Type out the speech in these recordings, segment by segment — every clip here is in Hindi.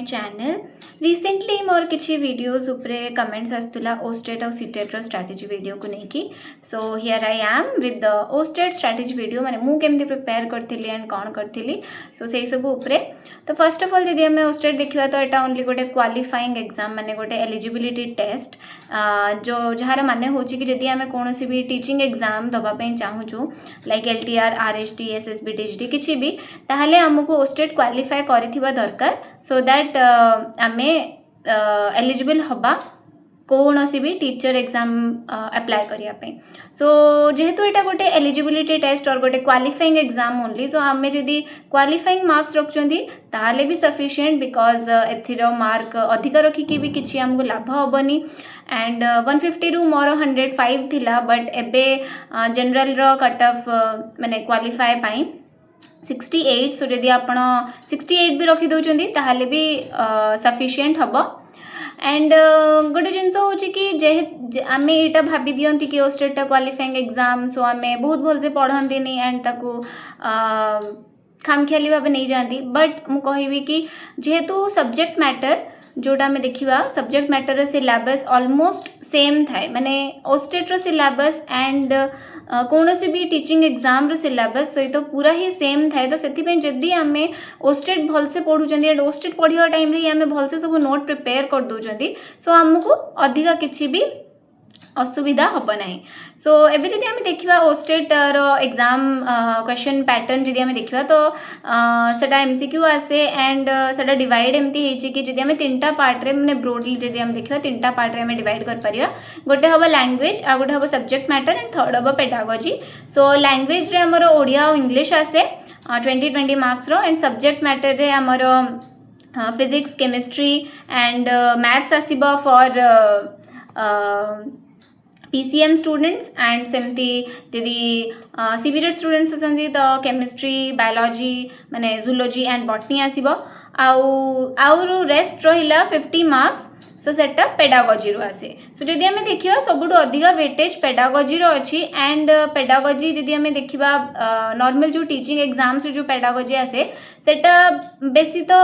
चैनल रिसेंटली मोर किसी वीडियोस उपरे कमेंट्स आसुला ओस्टेट और सीटेट स्ट्रैटेजी वीडियो को लेकिन so here I am with the OSTET strategy video माने मु केमती प्रिपेयर करथिली एंड कौन करथिली सो सेही सब उपरे। तो फर्स्ट ऑफ ऑल जदि आम ओस्टेट देखा तो यहाँ ओनली गोटे क्वालिफाइंग एग्जाम माने गोटे एलिजिबिलिटी टेस्ट जो जार माने हो कि जदि आम कौन भी टीचिंग एग्जाम दवाई चाहूँ like LTR RST SSB TGT किसी भी ताहले आमको ओस्टेट क्वालिफाई करथिबा दरकार सो दैट आमे एलिजिबल हबा कौन सी भी टीचर एग्जाम अप्लाई करने सो जेहेतु यहाँ गोटे एलिजिबिलिटी टेस्ट और गोटे क्वालिफाइंग एग्जाम ओनली सो आम जदि क्वालिफाइंग मार्क्स रखुंती ताहले भी सफिशिएंट बिकॉज एथिर मार्क अधिक रखिकी भी किसी आमको लाभ हेनी एंड 150 रु मोर 105 थिला बट एबे जनरल रो कट ऑफ माने क्वालिफाई पाई 68 सो जदि आपण 68 भी रखी दौरान ताहले भी सफिशिएंट हम एंड गोटे जिनस हो कि आम यहाँ भाभी दिखती कि ओस्टेट क्वालिफाइंग एग्जाम सो आम बहुत भलसे पढ़ती एंड ताकू खामखियाली भाव नहीं जाती बट मु कहबी कि जेहेतु सब्जेक्ट मैटर जोटा आम देखा subject matter syllabus almost same थाए माने ओस्टेट रो सिलेबस एंड कौन सी भी टीचिंग एग्जाम रो सिलेबस सहित तो पूरा ही सेम थाए तो से जदि आम ओस्टेट भलसे पढ़ुं एंड ओस्टेट पढ़ा टाइम रे आम भलसे सब नोट प्रिपेयर कर दौरान सो आमको अधिका किसी भी असुविधा हम ना सो एबे जदि आम देखा ओस्टेट रो एग्जाम क्वेश्चन पैटर्न जदि आम देखा तो सेटा MCQ आसे एंड सेटा डिवाइड एमती है कि जदि आम तीनटा पार्ट रे माने ब्रोडली जदि आम देखा तीनटा पार्ट रे आम डिवाइड कर परिया गोटे हम लैंग्वेज आ गोटे हम सब्जेक्ट मैटर एंड थर्ड हम पेडागोजी सो लैंग्वेज रे हमर ओडिया और इंग्लिश आसे 20 मार्क्स रो एंड सब्जेक्ट मैटर रे हमर फिजिक्स केमिस्ट्री एंड मैथ्स आसीबा फॉर PCM स्टूडेंट्स एंड सेमती जदि CBT स्टूडेंट्स अछंती तो केमिस्ट्री बायोलॉजी माने जूलॉजी एंड बॉटनी आसीबो आउ रेस्ट रहिला 50 मार्क्स सो सेटा पेडागोजी रो आसे सो जदि आम देखा सबुठ अधिका वेटेज पेडागोजी रो अच्छी एंड पेडागोजी जदि आम देखा नॉर्मल जो टीचिंग एग्जाम्स जो पेडागोजी आसे सेटा बेसी तो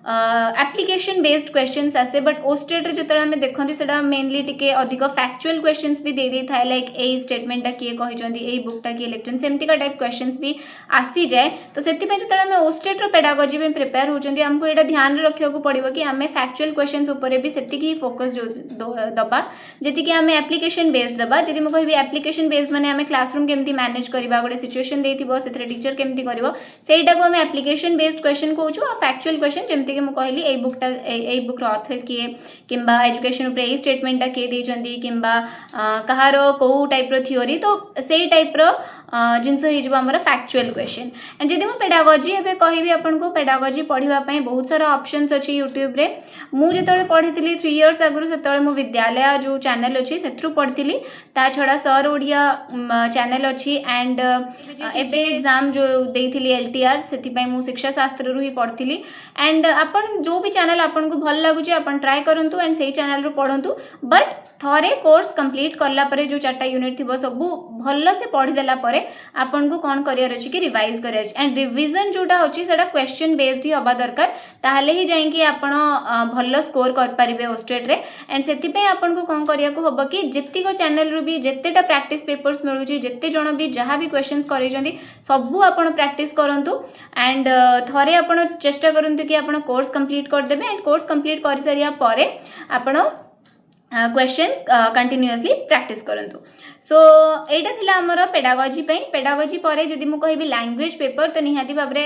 एप्लिकेशन बेस्ड क्वेश्चंस आसे बट ओस्टेट रे जतरा हमें देखंती सेटा मेनली टिके अधिक फैक्चुअल क्वेश्चंस भी दे दी थाए लाइक ए स्टेटमेंट किए कहिसंती ए बुकटा किए लेक्चर सेमती का टाइप क्वेश्चंस भी आसी जाए तो सेति पे जतरा हमें ओस्टेट रो पेडागोजी में प्रिपेयर होचंती हमको एटा ध्यान रखिया को पड़िबो कि हमें फैक्चुअल क्वेश्चंस ऊपर भी सेति की फोकस दबा जेति कि हमें एप्लिकेशन बेस्ड दबा जदि म कहबी एप्लिकेशन बेस्ड माने हमें क्लासरूम केमती मैनेज करबा गोटे सिचुएशन देथिबो सेथरे टीचर केमती करबो सेटा को हमें एप्लिकेशन बेस्ड क्वेश्चन कहूछु आ फैक्चुअल क्वेश्चन जेमती कि मु कहली ए बुकटा ए बुक ऑथर किए किंबा एजुकेशन ऊपर ए स्टेटमेंटा किए देचंती किंबा कहार को टाइप रो थ्योरी तो सेही टाइप रो जिनस हो हमर फैक्चुअल क्वेश्चन एंड जदि मु पेडागोजी एबे कहबी आपन को पेडागोजी पढ़िबा पई बहुत सारा ऑप्शंस अछि यूट्यूब रे मु जेतले पढ़ितली 3 इयर्स आगु सेतले मु विद्यालय जो चैनल अछि सेथरु पढ़ितली ता छडा सर ओडिया चैनल अछि एंड एबे एग्जाम जो देइथिली LTR सेति पई मु शिक्षा शास्त्र रु ही पढ़ितली एंड आपन जो भी चैनल आपन को भल लागु छै आपन ट्राई करंतु एंड सेही चैनल रु पढ़ंतु बट थरे कोर्स कंप्लीट करला परे जो 4टा यूनिट थिबो सब भल से पढ़ी देला परे आपन को कोन करियर अछि कि रिवाइज करियर अछि एंड रिवीजन जोटा होछि सेटा क्वेश्चन बेस्ड ही हबा दरकार ताहले ही जाई कि आपण भल स्कोर कर परिबे ओस्टेट रे एंड सेति पे आपन को कोन करिया को हबो कि जेत्ती को चैनल रु भी जेत्तेटा प्रैक्टिस पेपर्स मिलु छी जेत्ते जण भी जहां भी क्वेश्चंस करै जंदी सब आपण प्रैक्टिस करंतु एंड थरे आपण चेष्टा करंतु कि आपण कोर्स कंप्लीट कर देबे एंड कोर्स कंप्लीट कर सरिया परे आपण क्वेश्चंस कंटिन्यूअसली प्रैक्टिस करंतु सो एटा थिला हमर पेडागोजी परे जदि मु कहबी लैंग्वेज पेपर तो निहाती भाबरे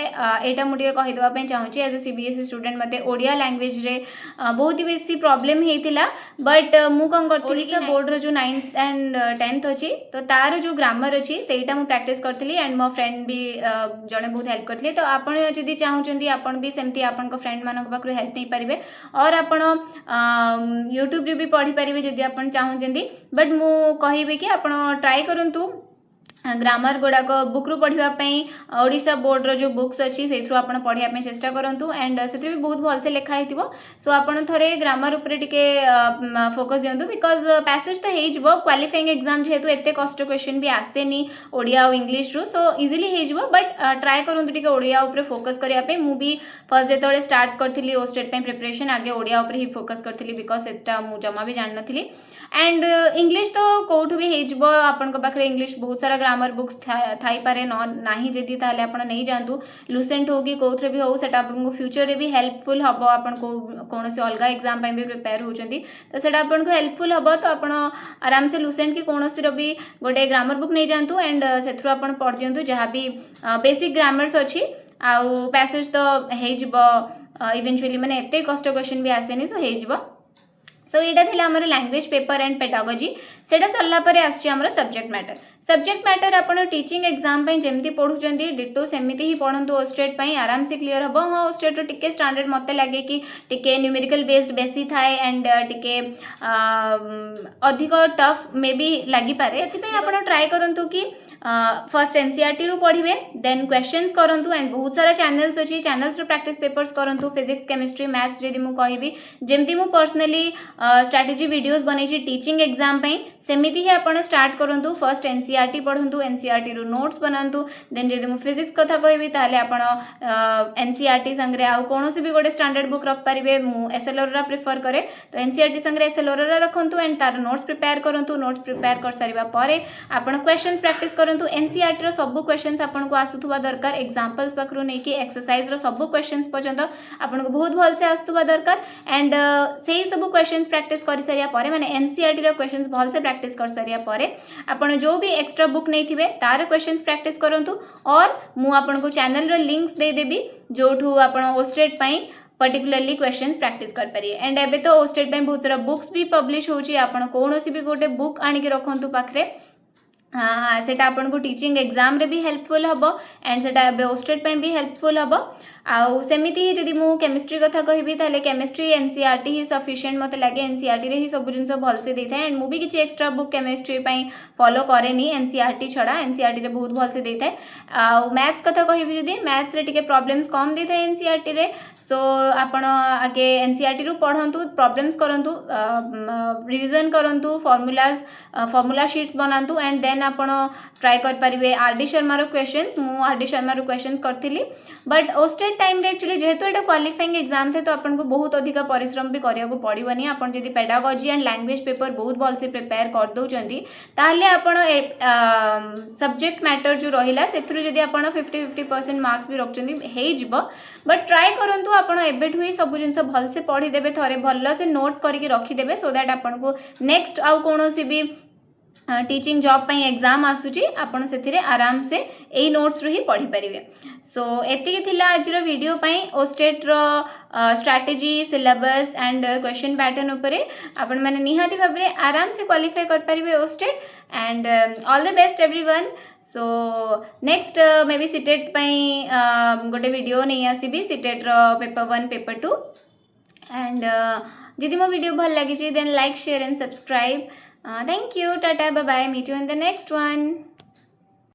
एटा मु टिके कहि देबा पई चाहूची एज ए CBSE स्टूडेंट मते ओडिया लैंग्वेज रे बहुत ही बेसी प्रॉब्लम हेतिला बट मु कोन करथिली कि बोर्ड रो जो 9th एंड 10th अछि तो तार जो ग्रामर अछि सेटा मु प्रैक्टिस करथिली एंड मो फ्रेंड भी जने बहुत हेल्प करथिले तो आपण जदि चाहूचंती आपण भी सेमती आपण को फ्रेंड मानक पाखरु हेल्प नै परिबे और आपण YouTube रे भी पढ़ी परिबे जदि आपण चाहूचंती बट मु कहिबे कि आपण ट्राई करंतु ग्रामर गुड़ाक बुक रू पढ़ापी ओडिशा बोर्ड रो जो बुक्स अच्छी से आपन पढ़ाई चेष्टा करूँ एंड से भी बहुत भलसे लिखाई थो सो आपन थे ग्रामर उपरे टिके फोकस दिंतु बिकज पैसेज तो हो क्वालिफाइंग एग्जाम जेहेतु एत कष्ट क्वेश्चन भी आसेनी ओडिया और इंग्लिश रू सो इजिली हो बट ट्राए करूँ टिके ओडिया उपरे फोकस करने मुझे फर्स्ट जो स्टार्ट करी ओस्टेट प्रिपरेशन आगे ओडिया उपरे ही फोकस करी बिकज से जमा भी जान नी एंड इंग्लिश तो कौटू भी हो आपण पाखे इंग्लिश बहुत सारा ग्रामर बुक्स थाई पारे नहीं जदि ताले आपण नहीं जातु लुसेंट हो कि कौन भी हो सेटा आपको फ्यूचर भी हेल्पफुल हम आपन कौन से अलग एग्जाम भी प्रिपेयर होती तो सेटा आपको हेल्पफुल हम तो आप आराम से लुसेंट कि कौन भी गोटे ग्रामर बुक नहीं जातु एंड से आप पढ़ दिंतु जहाँ भी बेसिक ग्रामर्स अच्छी आउ पैसेज तो हो इवेंचुअली मैंने एत कष्ट क्वेश्चन भी आसेनी सो हो सो यहाँ थी आम लैंग्वेज पेपर एंड पेडागोजी से सरला आमर सब्जेक्ट मैटर आप टीचिंग एग्जाम जमी पढ़ुं डिटो सेमती ही पढ़ु ओस्टेट आराम से क्लीयर हम हाँ ओस्टेट टिके स्टैंडर्ड मत लगे कि टिके न्यूमेरिकल बेस्ड बेसी थाए एंड टिके अधिक टफ मे भी लगी पारे से आप ट्राए करूँ कि फर्स्ट एनसीईआरटी रू पढ़े देन क्वेश्चंस करूँ एंड बहुत सारा चैनल्स अच्छी चैनल्स प्रैक्टिस पेपर्स करूँ फिजिक्स केमिस्ट्री मैथ्स जदि मुझे कहबी जमती मु पर्सनली स्ट्रैटेजी वीडियोस बनई टीचिंग एग्जाम सेमिति ही आप स्टार्ट करूँ फर्स्ट एनसीईआरटी पढ़ु एनसीईआरटी रू नोट्स बनातु देन जदि मुझे फिजिक्स कथा कहबी ताले आप एनसीईआरटी संगे आउ कौन भी गोटे स्टैंडर्ड बुक रख पारे मु एसएलआर प्रिफर करे तो एनसीईआरटी संगे एसएलआर रखु एंड तार नोट्स प्रिपेयर करूँ नोट्स प्रिपेयर कर सारा पर आप क्वेश्चंस प्रैक्टिस करूँ एनसीईआरटी रो सब क्वेश्चंस आपको आसुवा दरकार एग्जांपल्स पाखरु नहीं कि एक्सरसाइज रो सब क्वेश्चंस पर्यंत आपको बहुत भलसे आसुवा दरकार एंड से सब क्वेश्चंस प्रैक्टिस कर सारा पर माने एनसीईआरटी रो क्वेश्चंस भलसे प्रैक्टिस कर सारा पर आपन जो भी एक्स्ट्रा बुक नहीं थिबे तार क्वेश्चंस प्रैक्टिस करंतु और मु आपनको चैनल रो लिंक्स दे देबी जोठू आपन ओस्टेट पई पर्टिकुलरली क्वेश्चंस प्रैक्टिस कर पारिए एंड एबे तो ओस्टेट पई बहुत सारा बुक्स भी पब्लिश होची आपन कोनोसी भी गोटे बुक आनी के रखंतु पाखरे हाँ सेटा आपन को टीचिंग एग्जाम रे भी हेल्पफुल हम एंड सेटा ओस्टेट पे भी हेल्पफुल हम आउ सेमिति ही जदि मु केमिस्ट्री कथा कहबी ताले केमिस्ट्री एनसीईआरटी ही सफिशिएंट मते लागे एनसीईआरटी रे ही सब जिनस भलसे देता है एंड मु भी किछि एक्स्ट्रा बुक केमिस्ट्री पई फॉलो करेनी एनसीईआरटी छड़ा एनसीईआरटी रे बहुत भलसे देता है आउ मैथ्स कथा कहबी जदि मैथ्स रे टिके प्रॉब्लम्स कम देता है एनसीईआरटी रे सो आपण आगे एनसीईआरटी रू पढ़ंतु प्रॉब्लम्स करंतु रिवीजन करंतु फॉर्मूला शीट्स बनातु एंड देन आपण ट्राई कर पारिबे आरडी शर्मा रो क्वेश्चंस मु आरडी शर्मा रो क्वेश्चंस करथिली बट ओस्टेट टाइम रे एक्चुअली जेहेतु एटा क्वालिफाइंग एग्जाम थे तो आपन को बहुत अधिक परिश्रम भी करिया को पड़िबनी आपन जदी पेडागोजी एंड लैंग्वेज पेपर बहुत भल से प्रिपेयर कर दउचंती ताले आपन सब्जेक्ट मैटर जो रहिला सेथरु जदी आपन 50% मार्क्स भी रखचंती हेइ जिवो बट ट्राई करंतु आपन एबेठु ही सब जिंस भल से पढ़ी देबे थरे भल से नोट करके रखी देबे सो दैट आपन को नेक्स्ट आउ कोनोसी भी टीचिंग जॉब पई एग्जाम आसुची आपण सेथिरे आराम से एई नोट्स रू ही पढ़ी परिवे सो एतिकी थिला आज रो वीडियो पई ओस्टेट रो strategy syllabus and question pattern उपरे आपण माने निहाती भाबरे आराम से क्वालिफाई कर परिवे OSTET and all the best everyone so next maybe CTET पई गोटे वीडियो नहीं आसीबी सीटेट रो पेपर 1 पेपर 2 एंड जदि मो वीडियो भल लागी then like share and subscribe. Thank you. Tata. Bye bye. Meet you in the next one.